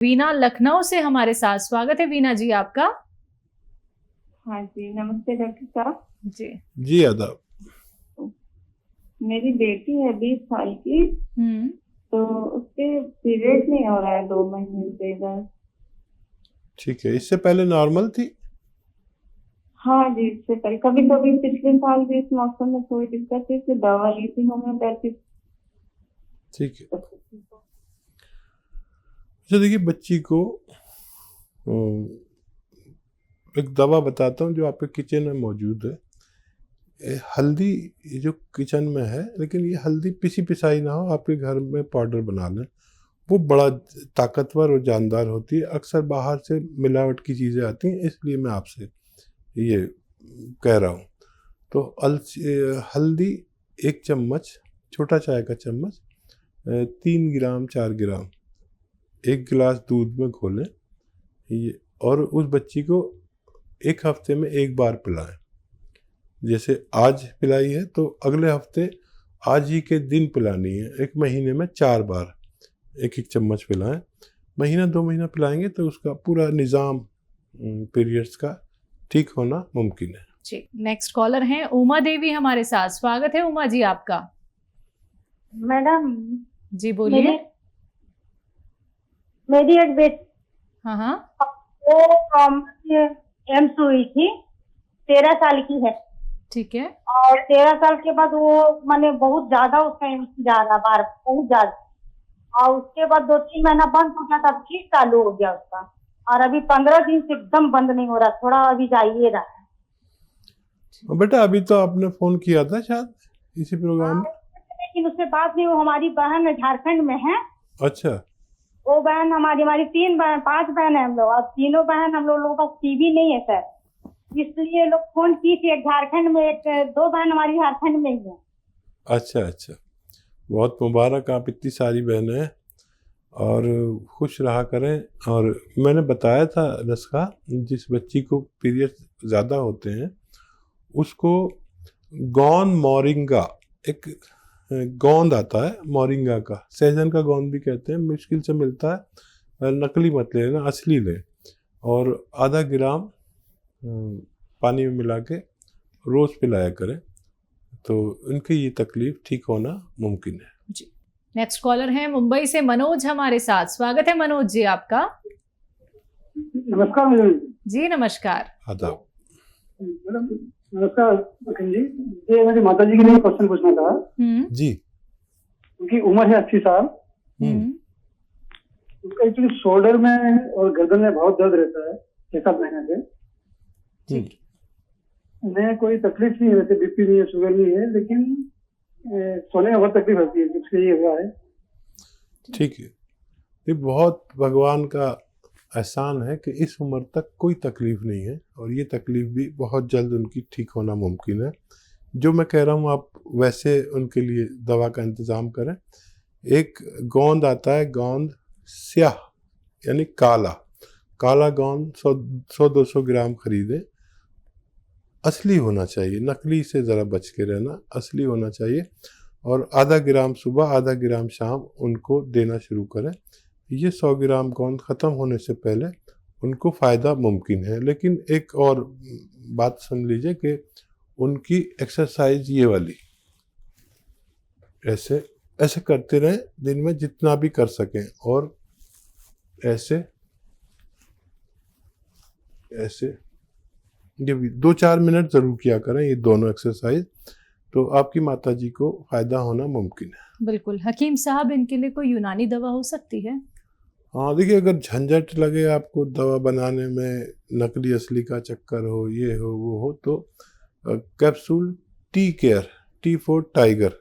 वीना लखनऊ से हमारे साथ, स्वागत है वीना जी आपका। हाँ जी, नमस्ते डॉक्टर साहब। जी आदाब। मेरी बेटी है 20 साल की। तो उसके पीरियड नहीं हो रहा है 2 महीने से इधर। ठीक है, इससे पहले नॉर्मल थी? हाँ जी, इससे पहले कभी कभी पिछले साल भी इस मौसम में थोड़ी दिक्कत थी, इसलिए दवा ली थी होम्योपैथिक। ठीक है। अच्छा देखिए, बच्ची को एक दवा बताता हूँ जो आपके किचन में मौजूद है। हल्दी ये जो किचन में है, लेकिन ये हल्दी पिसी पिसाई ना हो, आपके घर में पाउडर बना लें। वो बड़ा ताकतवर और जानदार होती है। अक्सर बाहर से मिलावट की चीज़ें आती हैं, इसलिए मैं आपसे ये कह रहा हूँ। तो हल्दी 1 चम्मच, छोटा चाय का चम्मच, 3 ग्राम 4 ग्राम 1 गिलास दूध में घोलें ये, और उस बच्ची को 1 हफ्ते में 1 बार पिलाएं। जैसे आज पिलाई है तो अगले हफ्ते आज ही के दिन पिलानी है। 1 महीने में 4 बार 1-1 चम्मच पिलाएं। महीना 2 महीना पिलाएंगे तो उसका पूरा निज़ाम पीरियड्स का ठीक होना मुमकिन है। जी, नेक्स्ट कॉलर हैं उमा देवी हमारे साथ, स्वागत है उमा जी आपका। मैडम जी बोलिए। मेरी एक बेटी, हाँ, वो एम्स हुई थी, 13 साल की है। ठीक है। और 13 साल के बाद वो माने बहुत ज्यादा उसका एम्स जा रहा बार, बहुत ज्यादा। और उसके बाद 2-3 महीना बंद हो गया, तब फिर चालू हो गया उसका। और अभी 15 दिन से एकदम बंद नहीं हो रहा, थोड़ा अभी जाइए रहा है। बेटा अभी तो आपने फोन किया था शायद इसी प्रोग्राम में, लेकिन उससे बात नहीं। वो हमारी बहन झारखंड में है। अच्छा। वो बहन हमारी 5 बहन है हम लोग, और तीनों बहन हम लोगों का टीवी नहीं है सर, इसलिए लोग फोन की थी। एक झारखंड में, 2 बहन हमारी झारखंड में ही है। अच्छा, बहुत मुबारक, आप इतनी सारी बहनें हैं और खुश रहा करें। और मैंने बताया था नुस्खा, जिस बच्ची को पीरियड ज़्यादा होते हैं उसको गोंद मोरिंगा, एक गोंद आता है मोरिंगा का, सहजन का गोंद भी कहते हैं, मुश्किल से मिलता है, नकली मत लेना, असली लें। और आधा ग्राम पानी में मिला के रोज़ पिलाया करें, तो उनकी ये तकलीफ ठीक होना मुमकिन है। जी, नेक्स्ट कॉलर हैं मुंबई से मनोज हमारे साथ, स्वागत है मनोज जी आपका। नमस्कार मैडम जी नमस्कार। आदाब। मैडम नमस्कार जी। ये मेरी माता जी के लिए क्वेश्चन पूछना था जी। उनकी उम्र है 80 साल। उनका एक्चुअली शोल्डर में और गर्दन में बहुत दर्द रहता है 6-7 महीने से। ठीक। उन्हें कोई तकलीफ नहीं है, वैसे बीपी नहीं है, शुगर नहीं है, लेकिन सोने में बहुत तकलीफ होती है, जिससे ये हुआ है। ठीक है, ये बहुत भगवान का एहसान है कि इस उम्र तक कोई तकलीफ नहीं है, और ये तकलीफ भी बहुत जल्द उनकी ठीक होना मुमकिन है। जो मैं कह रहा हूँ आप वैसे उनके लिए दवा का इंतज़ाम करें। एक गोंद आता है, गोंद स्याह यानी काला गोंद 100-200 ग्राम खरीदें। असली होना चाहिए, नकली से ज़रा बच के रहना, असली होना चाहिए। और आधा ग्राम सुबह, आधा ग्राम शाम उनको देना शुरू करें। ये 100 ग्राम गोंद ख़त्म होने से पहले उनको फ़ायदा मुमकिन है। लेकिन एक और बात सुन लीजिए कि उनकी एक्सरसाइज ये वाली ऐसे करते रहें दिन में जितना भी कर सकें, और ऐसे ये 2-4 मिनट ज़रूर किया करें, ये दोनों एक्सरसाइज, तो आपकी माता जी को फ़ायदा होना मुमकिन है। बिल्कुल। हकीम साहब, इनके लिए कोई यूनानी दवा हो सकती है? हाँ देखिए, अगर झंझट लगे आपको दवा बनाने में, नकली असली का चक्कर हो, ये हो वो हो, तो capsule T-Care, T for tiger,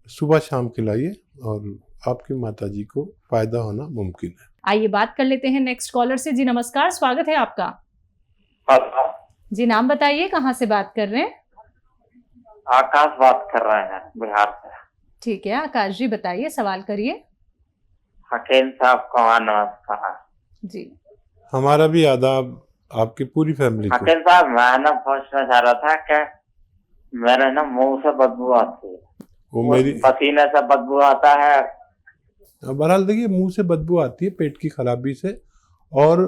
सुबह शाम खिलाइए और आपकी माता जी को फ़ायदा होना मुमकिन है। आइए बात कर लेते हैं नेक्स्ट कॉलर से। जी नमस्कार, स्वागत है आपका। जी नाम बताइए, कहाँ से बात कर रहे हैं? आकाश बात कर रहे हैं बिहार से। ठीक है आकाश जी, बताइए, सवाल करिए। हकीम साहब को नमस्कार जी। हमारा भी आदाब आपकी पूरी फैमिली को। हकीम साहब, मैं ना पूछना चाह रहा था कि मेरे ना मुंह से बदबू आती है, वो मेरी पसीने से बदबू आता है, बहरहाल देखिए, मुंह से बदबू आती है पेट की खराबी से, और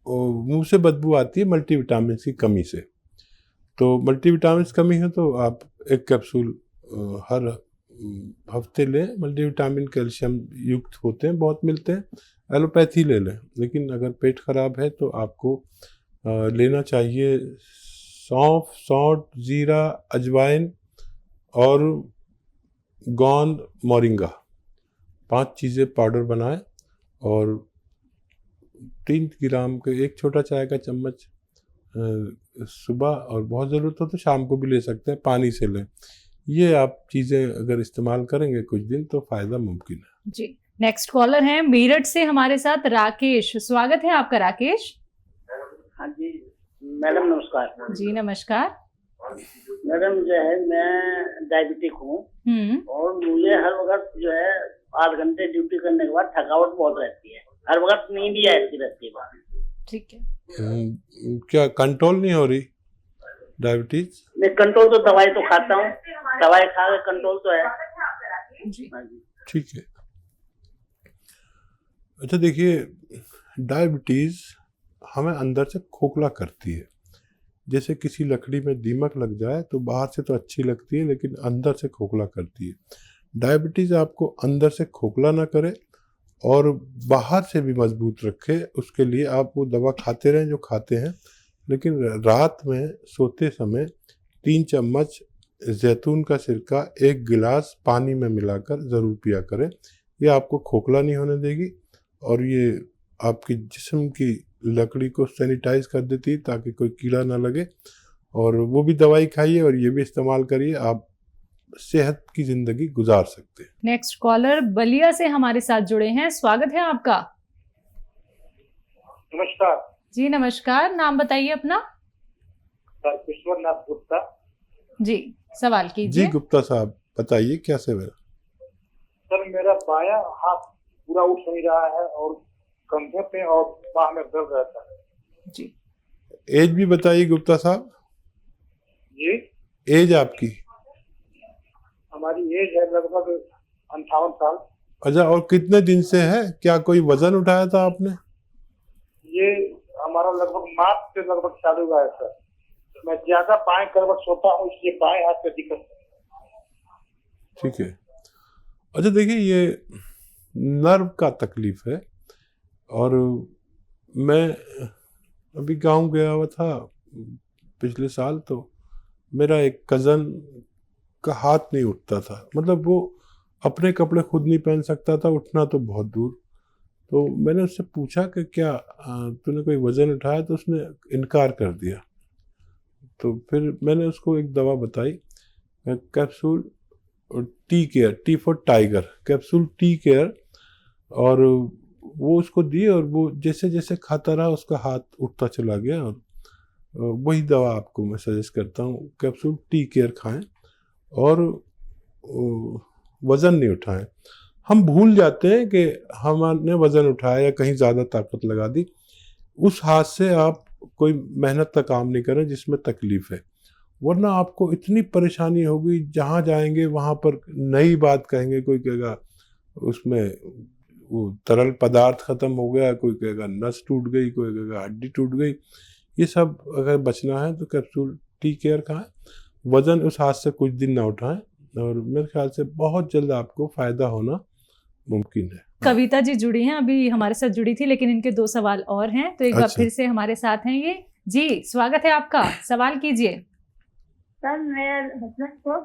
मुंह से बदबू आती है मल्टीविटामिन की कमी से। तो मल्टीविटामिन की कमी है तो आप एक कैप्सूल हर हफ्ते लें। मल्टीविटामिन कैल्शियम युक्त होते हैं, बहुत मिलते हैं, एलोपैथी ले लें। लेकिन अगर पेट खराब है तो आपको लेना चाहिए सौंफ, सौंठ, जीरा, अजवाइन और गोंद, मोरिंगा, 5 चीज़ें पाउडर बनाएं और 3 ग्राम के एक छोटा चाय का चम्मच सुबह, और बहुत ज़रूरत हो तो शाम को भी ले सकते हैं, पानी से लें। ये आप चीज़ें अगर इस्तेमाल करेंगे कुछ दिन तो फ़ायदा मुमकिन है। जी, नेक्स्ट कॉलर हैं मेरठ से हमारे साथ राकेश। स्वागत है आपका राकेश। हाँ जी मैडम नमस्कार। जी नमस्कार। मैडम जो है मैं डायबिटिक हूँ और मुझे हर वक्त जो है 8 घंटे ड्यूटी करने के बाद थकावट बहुत रहती है, हर वक्त नींद ही आती रहती है। ठीक है। क्या कंट्रोल नहीं हो रही डायबिटीज? मैं कंट्रोल तो दवाई तो खाता हूँ, दवाई खा के कंट्रोल तो है जी। ठीक है। अच्छा देखिए, डायबिटीज हमें अंदर से खोखला करती है। जैसे किसी लकड़ी में दीमक लग जाए तो बाहर से तो अच्छी लगती है लेकिन अंदर से खोखला करती है। डायबिटीज आपको अंदर से खोखला ना करे और बाहर से भी मजबूत रखे, उसके लिए आप वो दवा खाते रहें जो खाते हैं, लेकिन रात में सोते समय 3 चम्मच जैतून का सिरका 1 गिलास पानी में मिलाकर ज़रूर पिया करें। ये आपको खोखला नहीं होने देगी और ये आपकी जिस्म की लकड़ी को सैनिटाइज कर देती है ताकि कोई कीड़ा ना लगे। और वो भी दवाई खाइए और ये भी इस्तेमाल करिए, आप सेहत की जिंदगी गुजार सकते हैं। नेक्स्ट कॉलर बलिया से हमारे साथ जुड़े हैं। स्वागत है आपका। नमस्कार जी नमस्कार। नाम बताइए अपना। सर, विश्वनाथ गुप्ता। जी सवाल जी कीजिए। गुप्ता साहब बताइए क्या सेवा? सर मेरा बायां हाथ पूरा उठ नहीं रहा है और कंधे पे और बाह में दर्द रहता है। जी एज भी बताइए गुप्ता साहब। जी एज आपकी? हमारी एज है लगभग 58 साल। अच्छा, और कितने दिन से है? क्या कोई वजन उठाया था आपने? ये हमारा लगभग मार्च से लगभग चालू हुआ है सर। मैं ज्यादा बाएं करवट सोता हूँ इसलिए बाएं हाथ पे दिक्कत है। ठीक है। अच्छा देखिए, ये नर्व का तकलीफ है और मैं अभी गांव गया हुआ था पिछले साल, तो मेरा एक कज़न का हाथ नहीं उठता था, मतलब वो अपने कपड़े खुद नहीं पहन सकता था, उठना तो बहुत दूर। तो मैंने उससे पूछा कि क्या तूने कोई वज़न उठाया? तो उसने इनकार कर दिया। तो फिर मैंने उसको एक दवा बताई, capsule tea care, T for tiger, capsule tea care, और वो उसको दी और वो जैसे जैसे खाता रहा उसका हाथ उठता चला गया। और वही दवा आपको मैं सजेस्ट करता हूँ, कैप्सूल टी केयर खाएं और वज़न नहीं उठाएं। हम भूल जाते हैं कि हमने वज़न उठाया या कहीं ज़्यादा ताकत लगा दी। उस हाथ से आप कोई मेहनत का काम नहीं करें जिसमें तकलीफ़ है, वरना आपको इतनी परेशानी होगी, जहाँ जाएंगे वहाँ पर नई बात कहेंगे। कोई कहेगा उसमें वो तरल पदार्थ ख़त्म हो गया, कोई कहेगा नस टूट गई, कोई कहेगा हड्डी टूट गई। ये सब अगर बचना है तो कैप्सूल टी केयर खाएं, वज़न उस हाथ से कुछ दिन ना उठाएं और मेरे ख्याल से बहुत जल्द आपको फ़ायदा होना मुमकिन है। कविता जी जुड़ी हैं, अभी हमारे साथ जुड़ी थी लेकिन इनके 2 सवाल और हैं, तो एक बार फिर से हमारे साथ हैं ये। जी स्वागत है आपका, सवाल कीजिए। सर मेरे हस्बैंड को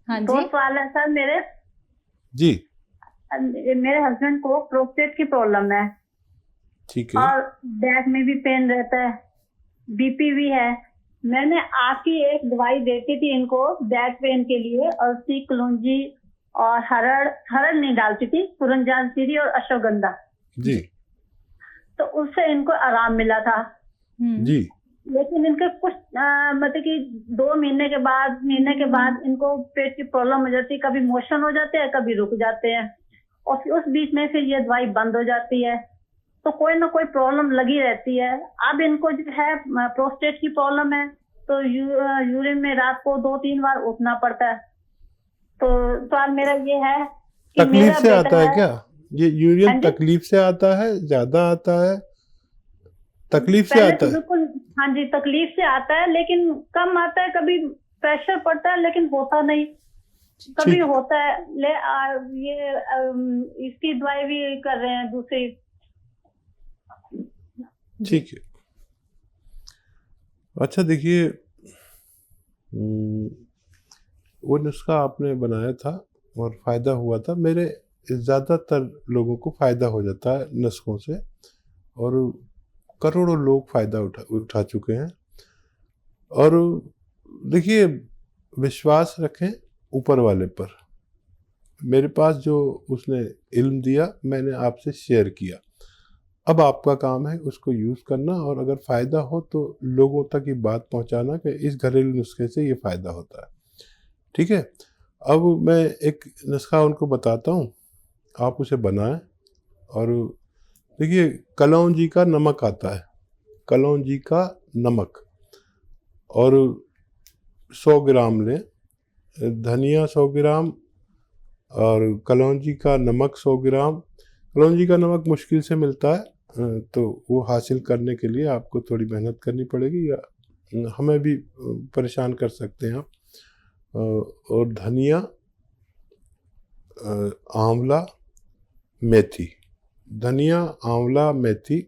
हाँ 2 जी सवाल है सर मेरे। जी मेरे हस्बैंड को प्रोस्टेट की प्रॉब्लम है ठीक है। और बैक में भी पेन रहता है, बीपी भी है। मैंने आपकी एक दवाई देती थी इनको बैक पेन के लिए, और कलौंजी और हरड़ नहीं डालती थी, पुरंजानसीरी और अश्वगंधा जी तो उससे इनको आराम मिला था। जी लेकिन इनके कुछ मतलब कि 2 महीने के बाद इनको पेट की प्रॉब्लम हो जाती है, कभी मोशन हो जाते हैं, कभी रुक जाते हैं, और फिर उस बीच में फिर ये दवाई बंद हो जाती है। तो कोई ना कोई प्रॉब्लम लगी रहती है। अब इनको जो है प्रोस्टेट की प्रॉब्लम है, तो यूरिन में रात को 2-3 बार उठना पड़ता है। तो सवाल मेरा ये है कि तकलीफ मेरा से आता बेटा है क्या? ये यूरिन हाँ जी। तकलीफ से आता है, ज्यादा आता है? तकलीफ से पहले आता तो है? बिल्कुल, हाँ जी, तकलीफ से आता है, लेकिन कम आता है, कभी प्रेशर पड़ता है लेकिन होता नहीं, कभी ठीक। होता है। इसकी दवाई भी कर रहे हैं दूसरी। ठीक है। अच्छा देखिए, वो नुस्खा आपने बनाया था और फायदा हुआ था। मेरे ज़्यादातर लोगों को फायदा हो जाता है नुस्खों से, और करोड़ों लोग फायदा उठा चुके हैं। और देखिए, विश्वास रखें ऊपर वाले पर। मेरे पास जो उसने इल्म दिया, मैंने आपसे शेयर किया। अब आपका काम है उसको यूज़ करना, और अगर फ़ायदा हो तो लोगों तक ये बात पहुंचाना कि इस घरेलू नुस्खे से ये फ़ायदा होता है। ठीक है। अब मैं एक नुस्खा उनको बताता हूँ, आप उसे बनाएं। और देखिए, कलौंजी का नमक आता है, कलौंजी का नमक, और 100 ग्राम लें, धनिया 100 ग्राम, और कलौंजी का नमक 100 ग्राम। कलौंजी का नमक मुश्किल से मिलता है, तो वो हासिल करने के लिए आपको थोड़ी मेहनत करनी पड़ेगी, या हमें भी परेशान कर सकते हैं आप। और धनिया, आंवला, मेथी, धनिया, आंवला, मेथी,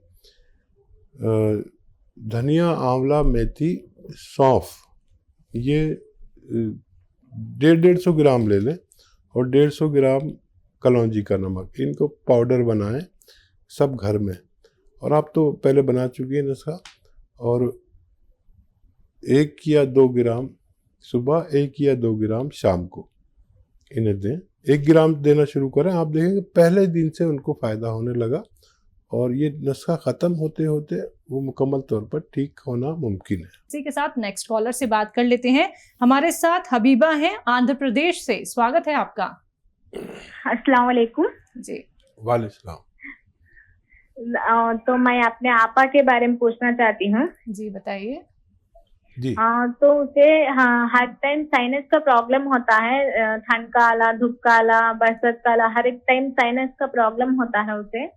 धनिया, आंवला, मेथी, सौंफ, ये 150 ग्राम ले लें, और 150 ग्राम कलौंजी का नमक। इनको पाउडर बनाएं सब घर में। और आप तो पहले बना चुकी हैं नुस्खा। और 1 या 2 ग्राम सुबह, 1 या 2 ग्राम शाम को इन्हें दें। 1 ग्राम देना शुरू करें, आप देखेंगे पहले दिन से उनको फ़ायदा होने लगा, और ये नुस्खा ख़त्म होते होते वो मुकम्मल तौर पर ठीक होना मुमकिन है। इसी के साथ नेक्स्ट कॉलर से बात कर लेते हैं। हमारे साथ हबीबा हैं आंध्र प्रदेश से। स्वागत है आपका। अस्सलाम वालेकुम जी। वालेकुम। तो मैं अपने आपा के बारे में पूछना चाहती हूँ। जी बताइए। जी। तो उसे हर टाइम साइनस का प्रॉब्लम होता है, ठंड का आला, धूप का आला, बरसात का आला, हर एक टाइम साइनस का प्रॉब्लम होता है उसे।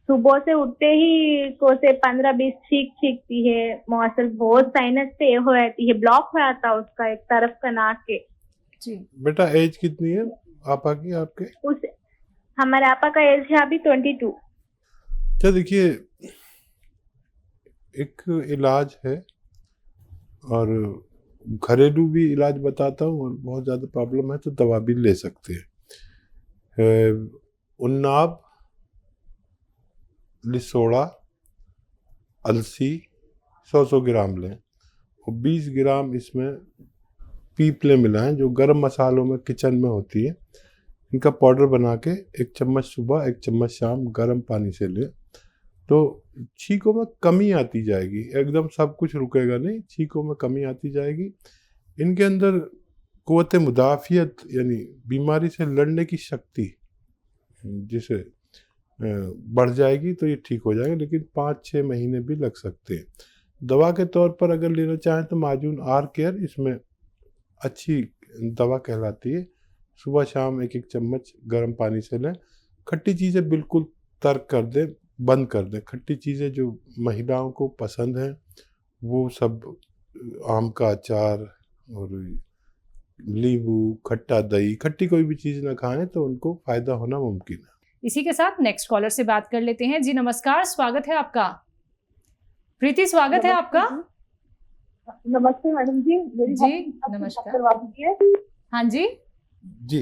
सुबह से उठते ही को से 15-20 छींकती है, मौसम बहुत साइनस से हो जाती है, ब्लॉक हो जाता है उसका एक तरफ का नाक के। जी। बेटा एज कितनी है आपा की आपके? उस हमारे आपा का एज है अभी 22। अच्छा देखिए, एक इलाज है, और घरेलू भी इलाज बताता हूँ, और बहुत ज़्यादा प्रॉब्लम है तो दवा भी ले सकते हैं। उन्नाब, लिसोड़ा, अलसी 100 ग्राम लें, और 20 ग्राम इसमें पीपले मिलाएं, जो गरम मसालों में किचन में होती है। इनका पाउडर बना के 1 चम्मच सुबह, 1 चम्मच शाम गर्म पानी से लें, तो छींकों में कमी आती जाएगी। एकदम सब कुछ रुकेगा नहीं, छींकों में कमी आती जाएगी। इनके अंदर क़ुव्वत मुदाफ़ियत, यानी बीमारी से लड़ने की शक्ति जिसे बढ़ जाएगी, तो ये ठीक हो जाएंगे। लेकिन 5-6 महीने भी लग सकते हैं। दवा के तौर पर अगर लेना चाहें तो माजून आर केयर इसमें अच्छी दवा कहलाती है। सुबह शाम 1-1 चम्मच गर्म पानी से लें। खट्टी चीज़ें बिल्कुल तर्क कर दें, बंद कर दें। खट्टी चीज़ें जो महिलाओं को पसंद हैं वो सब, आम का अचार और नींबू, खट्टा दही, खट्टी कोई भी चीज़ ना खाएं तो उनको फ़ायदा होना मुमकिन है। इसी के साथ नेक्स्ट कॉलर से बात कर लेते हैं। जी नमस्कार, स्वागत है आपका। प्रीति, स्वागत है आपका। नमस्ते मैडम जी। जी नमस्कार। हाँ जी जी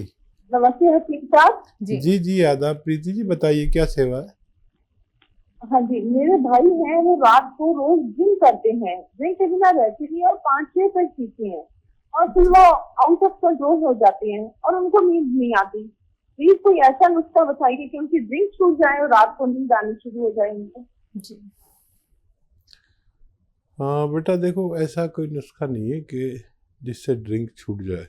नमस्ते हकीम साहब। जी जी जी आदाब। प्रीति जी बताइए क्या सेवा है? हाँ जी, मेरे भाई हैं, वो रात को रोज जिम करते हैं, ड्रिंक के बिना रहते नहीं, और 5-6 तक पीते हैं, और फिर वो आउट ऑफ कंट्रोल हो जाते हैं और उनको नींद नहीं आती। प्लीज कोई ऐसा नुस्खा बताइए कि उनकी ड्रिंक छूट जाए और रात को नींद आनी शुरू हो जाए उनको। जी। हाँ बेटा देखो, ऐसा कोई नुस्खा नहीं है कि जिससे ड्रिंक छूट जाए,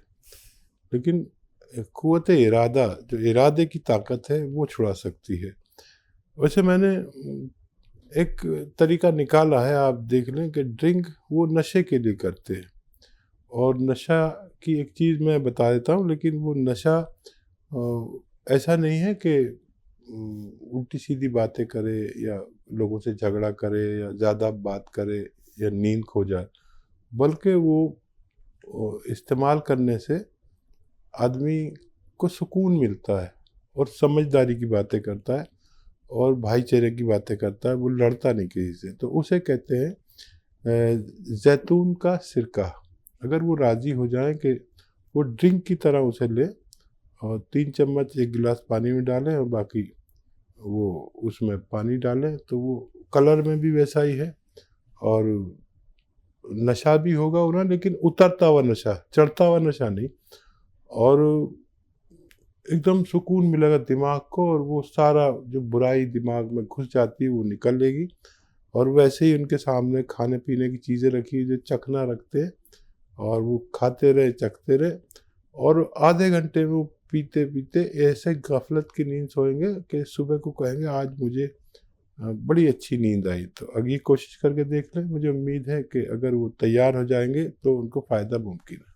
लेकिन क़ुव्वत इरादा, जो इरादे की ताकत है वो छुड़ा सकती है। वैसे मैंने एक तरीका निकाला है, आप देख लें कि ड्रिंक वो नशे के लिए करते हैं, और नशा की एक चीज़ मैं बता देता हूँ, लेकिन वो नशा ऐसा नहीं है कि उल्टी सीधी बातें करे या लोगों से झगड़ा करे या ज़्यादा बात करे या नींद खो जाए, बल्कि वो इस्तेमाल करने से आदमी को सुकून मिलता है और समझदारी की बातें करता है और भाईचारे की बातें करता है, वो लड़ता नहीं किसी से। तो उसे कहते हैं जैतून का सिरका। अगर वो राज़ी हो जाए कि वो ड्रिंक की तरह उसे ले और 3 चम्मच 1 गिलास पानी में डालें और बाकी वो उसमें पानी डालें, तो वो कलर में भी वैसा ही है और नशा भी होगा उन्हें, लेकिन उतरता हुआ नशा, चढ़ता हुआ नशा नहीं, और एकदम सुकून मिलेगा दिमाग को और वो सारा जो बुराई दिमाग में घुस जाती है वो निकलेगी। और वैसे ही उनके सामने खाने पीने की चीज़ें रखी जो चखना रखते हैं और वो खाते रहे चखते रहे और आधे घंटे में वो पीते पीते ऐसे गफलत की नींद सोएंगे कि सुबह को कहेंगे आज मुझे बड़ी अच्छी नींद आई। तो अगर ये कोशिश करके देख लें, मुझे उम्मीद है कि अगर वो तैयार हो जाएंगे तो उनको फ़ायदा मुमकिन है।